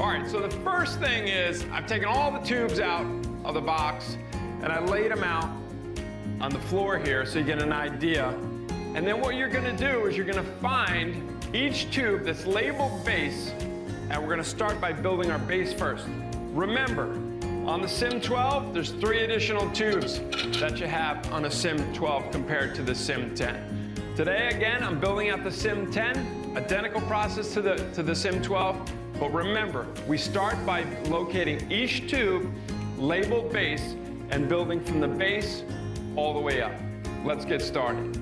All right, so the first thing is I've taken all the tubes out of the box and I laid them out on the floor here so you get an idea. And then what you're gonna do is you're gonna find each tube that's labeled base, and we're gonna start by building our base first. Remember, on the Sim 12, there's 3 additional tubes that you have on a Sim 12 compared to the Sim 10. Today, again, I'm building out the Sim 10, identical process to the Sim 12, but remember, we start by locating each tube labeled base and building from the base all the way up. Let's get started.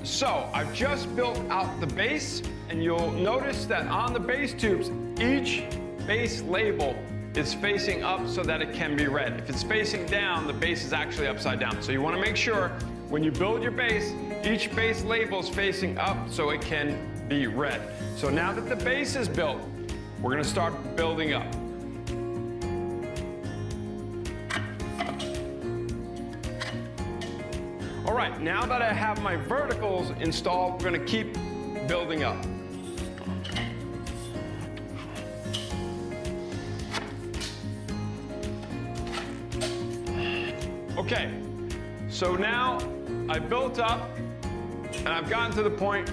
So I've just built out the base, and you'll notice that on the base tubes, each base label is facing up so that it can be read. If it's facing down, the base is actually upside down. So you want to make sure when you build your base, each base label is facing up so it can be read. So now that the base is built, we're going to start building up. All right, now that I have my verticals installed, we're going to keep building up. Okay, so now I built up and I've gotten to the point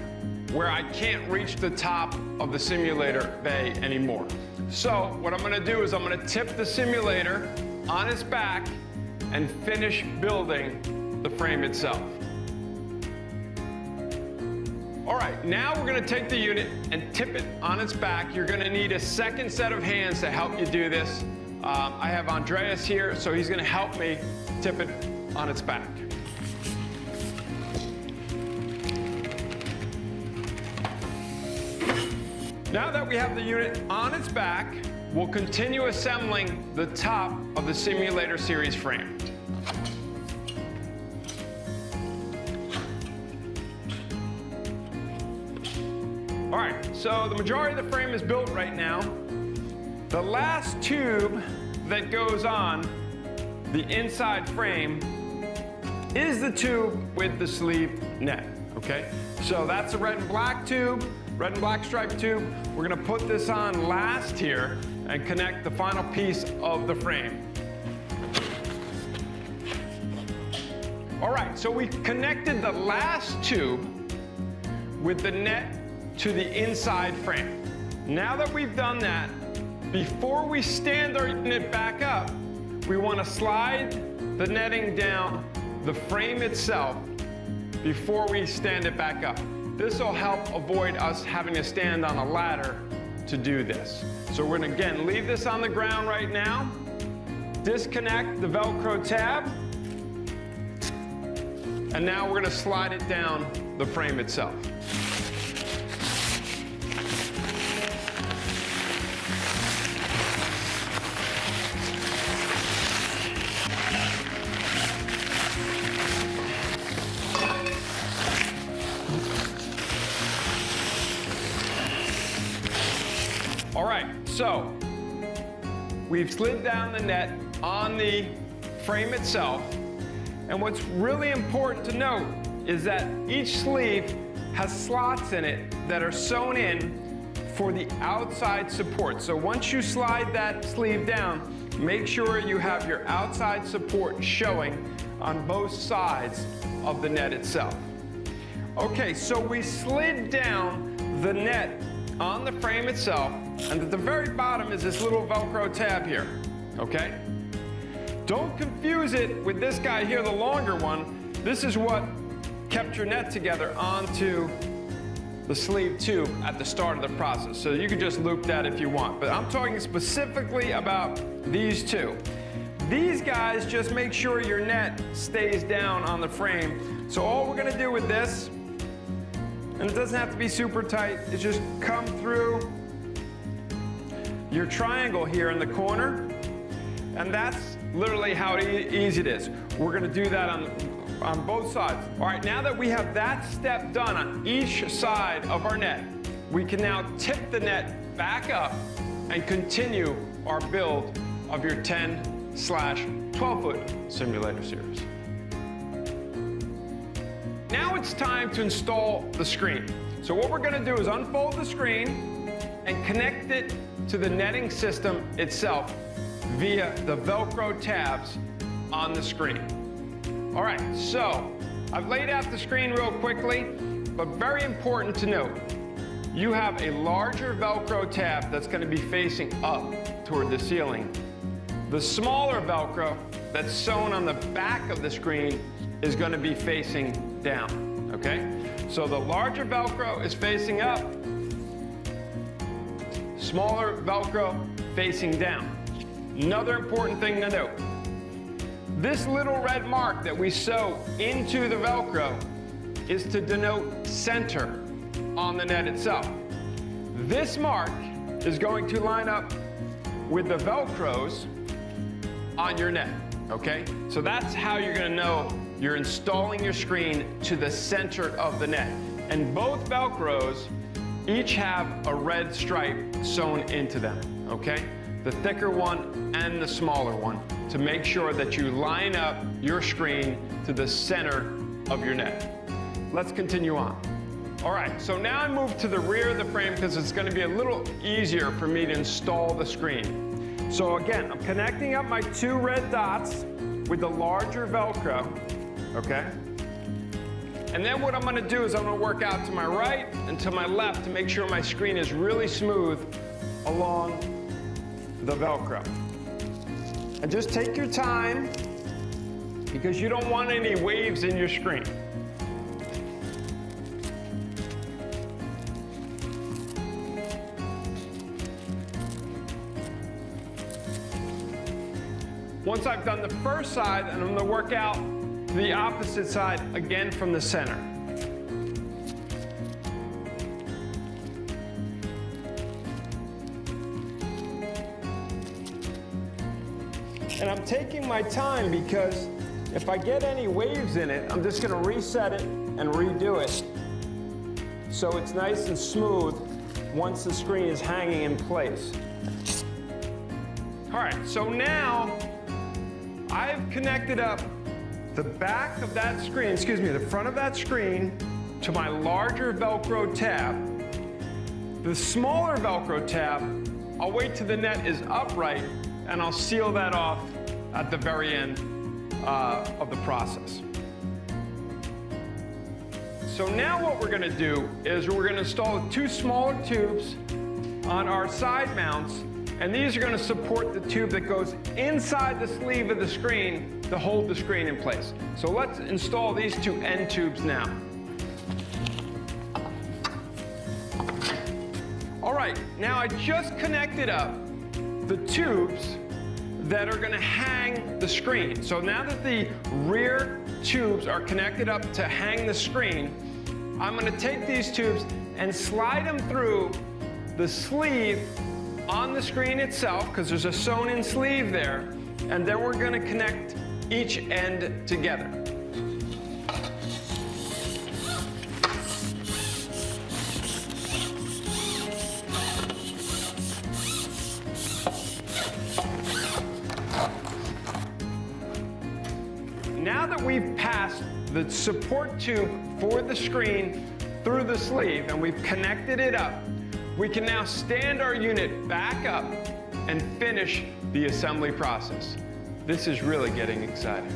where I can't reach the top of the simulator bay anymore. So what I'm going to do is I'm going to tip the simulator on its back and finish building the frame itself. All right, now we're going to take the unit and tip it on its back. You're going to need a second set of hands to help you do this. I have Andreas here, so he's going to help me tip it on its back. Now that we have the unit on its back, we'll continue assembling the top of the Simulator Series frame. All right, so the majority of the frame is built right now. The last tube that goes on the inside frame is the tube with the sleeve net, okay? So that's a red and black tube, red and black striped tube. We're gonna put this on last here and connect the final piece of the frame. All right, so we connected the last tube with the net to the inside frame. Now that we've done that, before we stand our unit back up, we want to slide the netting down the frame itself before we stand it back up. This will help avoid us having to stand on a ladder to do this. So we're going to, again, leave this on the ground right now, disconnect the VELCRO tab, and now we're going to slide it down the frame itself. All right, so we've slid down the net on the frame itself, and what's really important to note is that each sleeve has slots in it that are sewn in for the outside support. So once you slide that sleeve down, make sure you have your outside support showing on both sides of the net itself. Okay, so we slid down the net on the frame itself, and at the very bottom is this little VELCRO tab here, okay? Don't confuse it with this guy here, the longer one. This is what kept your net together onto the sleeve tube at the start of the process. So you can just loop that if you want, but I'm talking specifically about these two. These guys just make sure your net stays down on the frame. So all we're gonna do with this, and it doesn't have to be super tight, is just come through your triangle here in the corner, and that's literally how easy it is. We're gonna do that on both sides. All right, now that we have that step done on each side of our net, we can now tip the net back up and continue our build of your 10/12 foot simulator series. now it's time to install the screen. So what we're going to do is unfold the screen and connect it to the netting system itself via the VELCRO tabs on the screen. All right, so I've laid out the screen real quickly, but very important to note, you have a larger VELCRO tab that's going to be facing up toward the ceiling. The smaller VELCRO that's sewn on the back of the screen is going to be facing down, okay? So the larger VELCRO is facing up, smaller VELCRO facing down. Another important thing to note, this little red mark that we sew into the VELCRO is to denote center on the net itself. This mark is going to line up with the VELCROs on your net, okay? So that's how you're gonna know you're installing your screen to the center of the net. And both VELCROs each have a red stripe sewn into them, okay? The thicker one and the smaller one, to make sure that you line up your screen to the center of your net. Let's continue on. All right, so now I move to the rear of the frame because it's going to be a little easier for me to install the screen. So again, I'm connecting up my two red dots with the larger VELCRO, okay? And then what I'm going to do is I'm going to work out to my right and to my left to make sure my screen is really smooth along the VELCRO. And just take your time because you don't want any waves in your screen. Once I've done the first side, and I'm going to work out to the opposite side again from the center. And I'm taking my time because if I get any waves in it, I'm just going to reset it and redo it so it's nice and smooth once the screen is hanging in place. All right, so now I've connected up the back of that screen, excuse me, the front of that screen to my larger VELCRO tab. The smaller VELCRO tab, I'll wait till the net is upright and I'll seal that off at the very end of the process. So now what we're going to do is we're going to install two smaller tubes on our side mounts, and these are going to support the tube that goes inside the sleeve of the screen to hold the screen in place. So let's install these two end tubes now. All right, now I just connected up the tubes that are going to hang the screen. So now that the rear tubes are connected up to hang the screen, I'm going to take these tubes and slide them through the sleeve on the screen itself, because there's a sewn-in sleeve there, and then we're going to connect each end together. Now that we've passed the support tube for the screen through the sleeve and we've connected it up, we can now stand our unit back up and finish the assembly process. This is really getting exciting.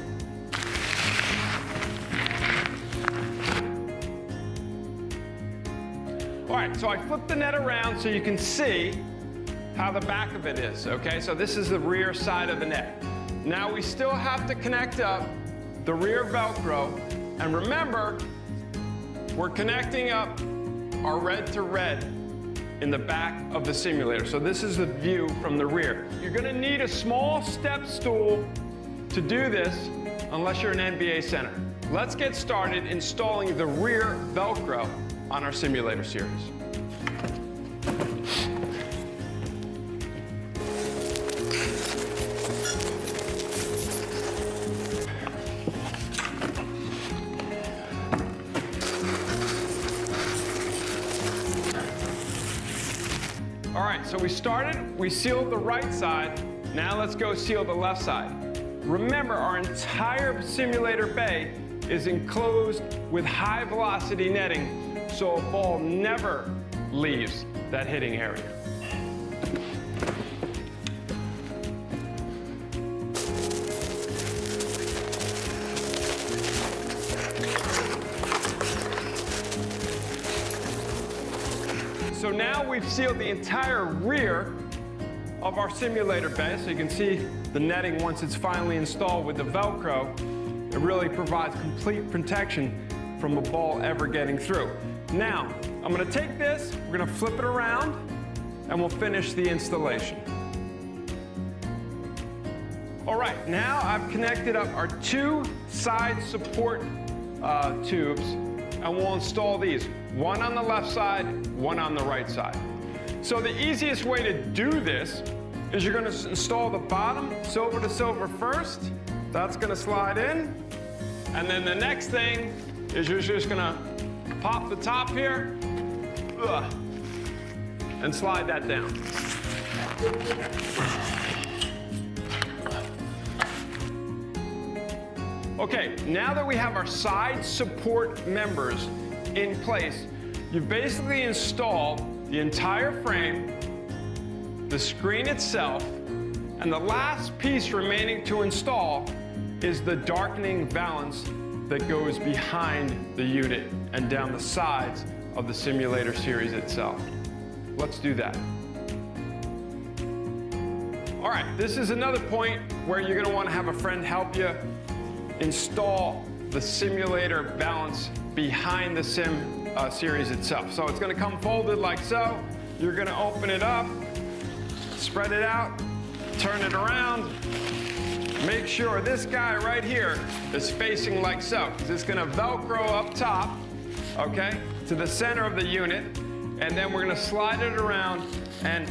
All right, so I flipped the net around so you can see how the back of it is, okay? So this is the rear side of the net. Now we still have to connect up the rear VELCRO, and remember, we're connecting up our red to red in the back of the simulator. So this is the view from the rear. You're gonna need a small step stool to do this unless you're an NBA center. Let's get started installing the rear VELCRO on our simulator series. All right, so we sealed the right side. Now let's go seal the left side. Remember, our entire simulator bay is enclosed with high velocity netting so a ball never leaves that hitting area. So now we've sealed the entire rear of our simulator bay, so you can see the netting once it's finally installed with the Velcro. It really provides complete protection from a ball ever getting through. Now, I'm going to take this, we're going to flip it around, and we'll finish the installation. All right, now I've connected up our two side support tubes, and we'll install these, one on the left side, one on the right side. So the easiest way to do this is you're going to install the bottom silver to silver first. That's going to slide in. And then the next thing is you're just going to pop the top here and slide that down. Okay, now that we have our side support members in place, you've basically installed the entire frame, the screen itself, and the last piece remaining to install is the darkening valance that goes behind the unit and down the sides of the simulator series itself. Let's do that. All right, this is another point where you're going to want to have a friend help you install the simulator valance behind the sim series itself. So it's going to come folded like so. You're going to open it up, spread it out, turn it around. Make sure this guy right here is facing like so, because it's going to Velcro up top, okay, to the center of the unit, and then we're going to slide it around and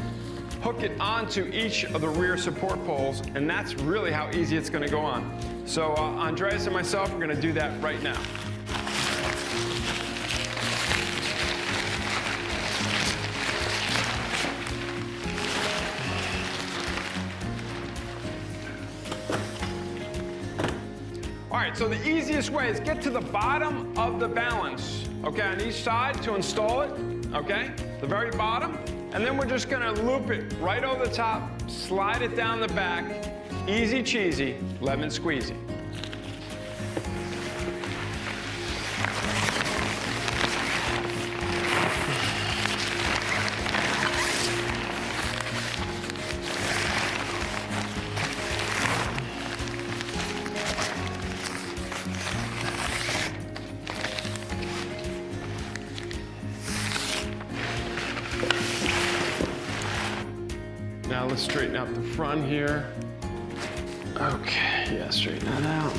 hook it onto each of the rear support poles, and that's really how easy it's going to go on. So Andreas and myself are going to do that right now. All right, so the easiest way is get to the bottom of the valance, okay, on each side to install it, okay, the very bottom, and then we're just gonna loop it right over the top, slide it down the back, easy cheesy, lemon squeezy. Now let's straighten out the front here. Okay, yeah, straighten that out.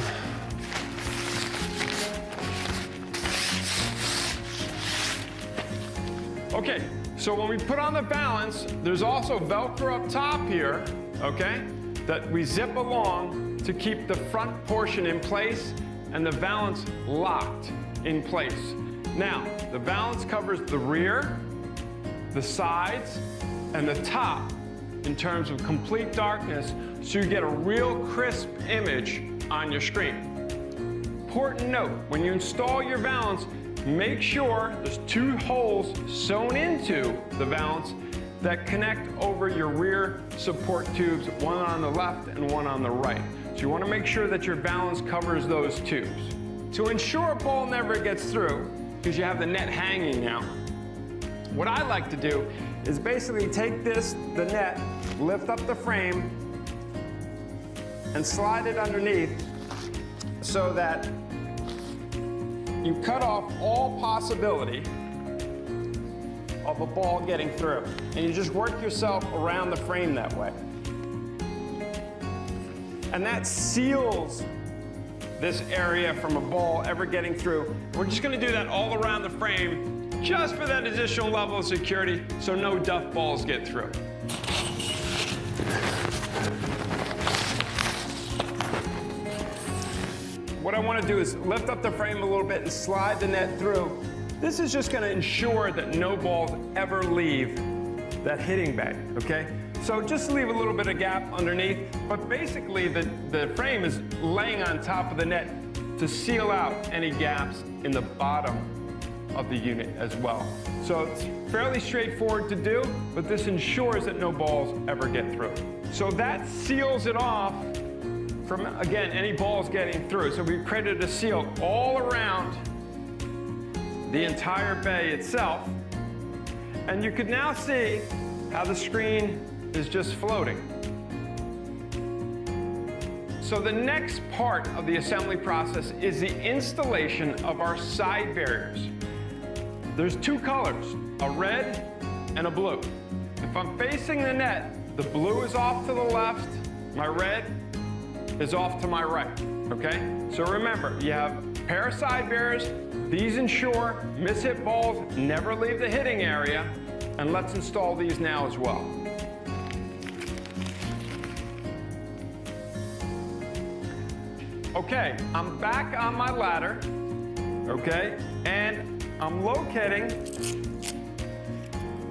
Okay, so when we put on the valance, there's also Velcro up top here, okay, that we zip along to keep the front portion in place and the valance locked in place. Now, the valance covers the rear, the sides, and the top in terms of complete darkness, so you get a real crisp image on your screen. Important note, when you install your valance, make sure there's two holes sewn into the valance that connect over your rear support tubes, one on the left and one on the right. So you want to make sure that your valance covers those tubes. To ensure a ball never gets through, because you have the net hanging now, what I like to do is basically take the net, lift up the frame, and slide it underneath so that you cut off all possibility of a ball getting through. And you just work yourself around the frame that way. And that seals this area from a ball ever getting through. We're just going to do that all around the frame just for that additional level of security so no duff balls get through. What I want to do is lift up the frame a little bit and slide the net through. This is just going to ensure that no balls ever leave that hitting bay, okay? So just leave a little bit of gap underneath, but basically the frame is laying on top of the net to seal out any gaps in the bottom of the unit as well. So it's fairly straightforward to do, but this ensures that no balls ever get through. So that seals it off from, again, any balls getting through. So we've created a seal all around the entire bay itself. And you can now see how the screen is just floating. So the next part of the assembly process is the installation of our side barriers. There's two colors, a red and a blue. If I'm facing the net, the blue is off to the left, my red is off to my right, okay? So remember, you have a pair of side barriers. These ensure miss-hit balls never leave the hitting area, and let's install these now as well. Okay, I'm back on my ladder, okay, and I'm locating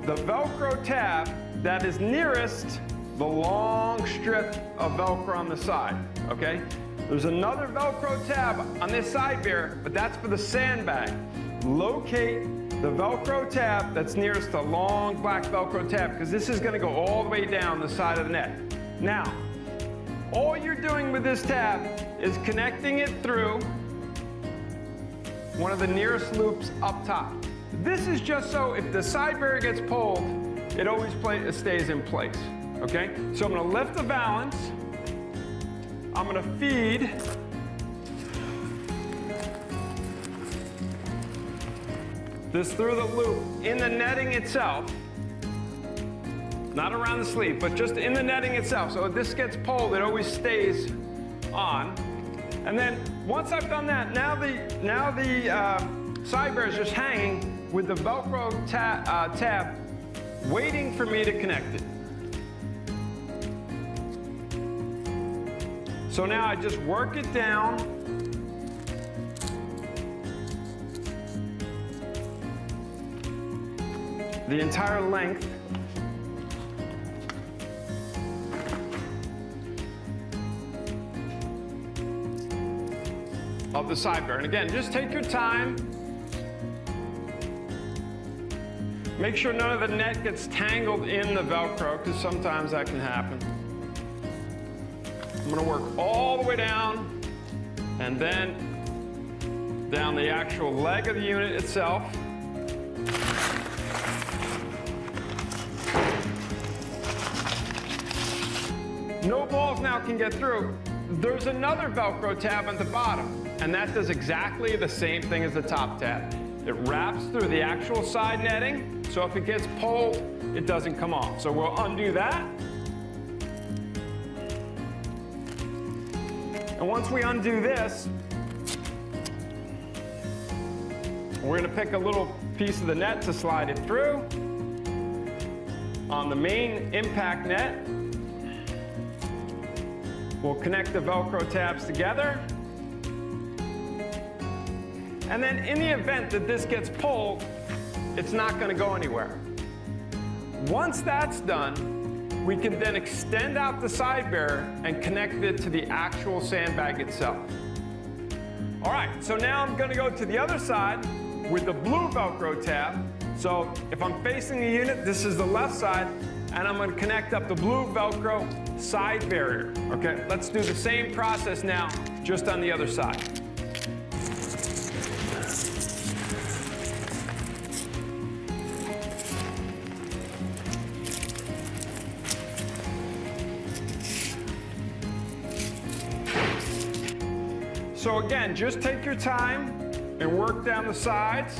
the VELCRO tab that is nearest the long strip of VELCRO on the side, okay? There's another VELCRO tab on this side barrier, but that's for the sandbag. Locate the VELCRO tab that's nearest the long black VELCRO tab, because this is gonna go all the way down the side of the net. Now, all you're doing with this tab is connecting it through one of the nearest loops up top. This is just so if the side barrier gets pulled, it always stays in place, okay? So I'm gonna lift the valance, I'm gonna feed this through the loop in the netting itself, not around the sleeve, but just in the netting itself. So if this gets pulled, it always stays on. And then once I've done that, now the side barrier is just hanging with the VELCRO tab waiting for me to connect it. So now I just work it down the entire length of the side barrier. And again, just take your time. Make sure none of the net gets tangled in the VELCRO, because sometimes that can happen. I'm gonna work all the way down and then down the actual leg of the unit itself. No balls now can get through. There's another VELCRO tab at the bottom, and that does exactly the same thing as the top tab. It wraps through the actual side netting, so if it gets pulled, it doesn't come off. So we'll undo that. And once we undo this, we're gonna pick a little piece of the net to slide it through on the main impact net. We'll connect the VELCRO tabs together. And then in the event that this gets pulled, it's not going to go anywhere. Once that's done, we can then extend out the side barrier and connect it to the actual sandbag itself. All right, so now I'm going to go to the other side with the blue VELCRO tab. So if I'm facing the unit, this is the left side, and I'm going to connect up the blue VELCRO side barrier. Okay, let's do the same process now, just on the other side. So again, just take your time and work down the sides.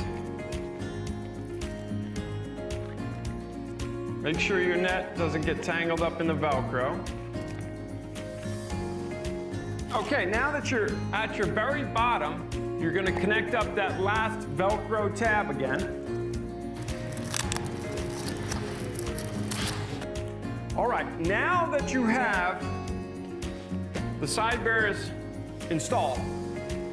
Make sure your net doesn't get tangled up in the VELCRO. Okay, now that you're at your very bottom, you're going to connect up that last VELCRO tab again. All right, now that you have the side barriers installed,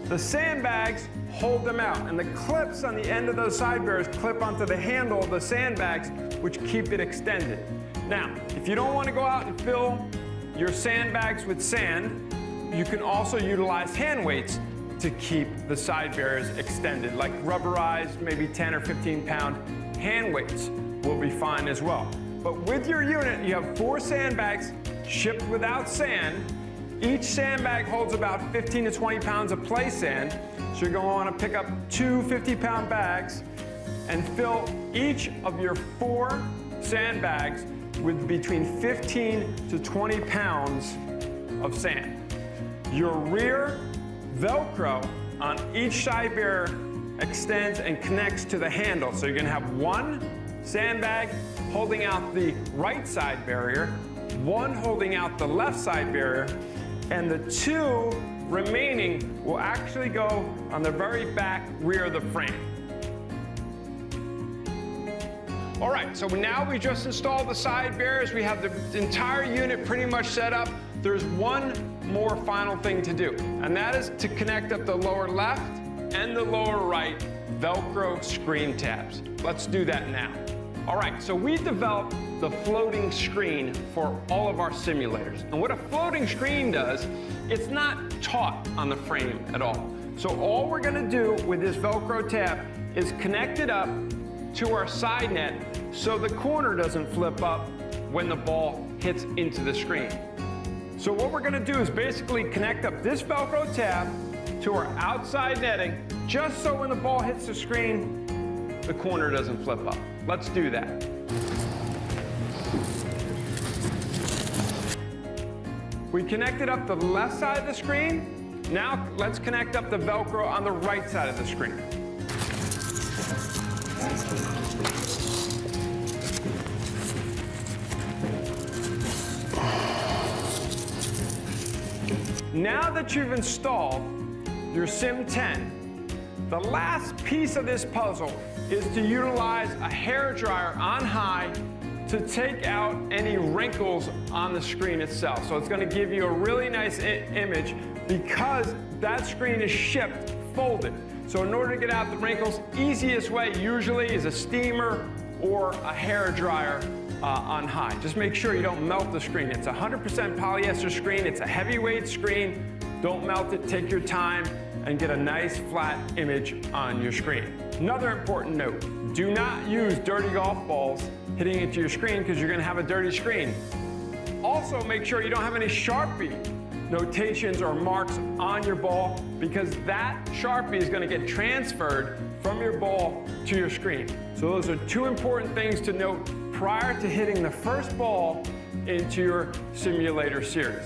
the sandbags hold them out, and the clips on the end of those side barriers clip onto the handle of the sandbags, which keep it extended. Now, if you don't want to go out and fill your sandbags with sand, you can also utilize hand weights to keep the side barriers extended, like rubberized, maybe 10 or 15 pound hand weights will be fine as well. But with your unit, you have 4 sandbags shipped without sand. Each sandbag holds about 15 to 20 pounds of play sand. So you're going to want to pick up 2 50-pound bags and fill each of your 4 sandbags with between 15 to 20 pounds of sand. Your rear VELCRO on each side barrier extends and connects to the handle. So you're going to have 1 sandbag holding out the right side barrier, 1 holding out the left side barrier, and the 2 remaining will actually go on the very back rear of the frame. All right, so now we just installed the side barriers. We have the entire unit pretty much set up. There's one more final thing to do, and that is to connect up the lower left and the lower right VELCRO screen tabs. Let's do that now. All right, so we developed the floating screen for all of our simulators. And what a floating screen does, it's not taut on the frame at all. So all we're gonna do with this VELCRO tab is connect it up to our side net so the corner doesn't flip up when the ball hits into the screen. So what we're gonna do is basically connect up this VELCRO tab to our outside netting, just so when the ball hits the screen, the corner doesn't flip up. Let's do that. We connected up the left side of the screen. Now let's connect up the VELCRO on the right side of the screen. Now that you've installed your Sim 10, the last piece of this puzzle is to utilize a hairdryer on high to take out any wrinkles on the screen itself. So it's going to give you a really nice image because that screen is shipped folded. So in order to get out the wrinkles, easiest way usually is a steamer or a hairdryer on high. Just make sure you don't melt the screen. It's a 100% polyester screen. It's a heavyweight screen. Don't melt it. Take your time and get a nice flat image on your screen. Another important note, do not use dirty golf balls hitting into your screen because you're going to have a dirty screen. Also, make sure you don't have any Sharpie notations or marks on your ball because that Sharpie is going to get transferred from your ball to your screen. So those are 2 important things to note prior to hitting the first ball into your simulator series.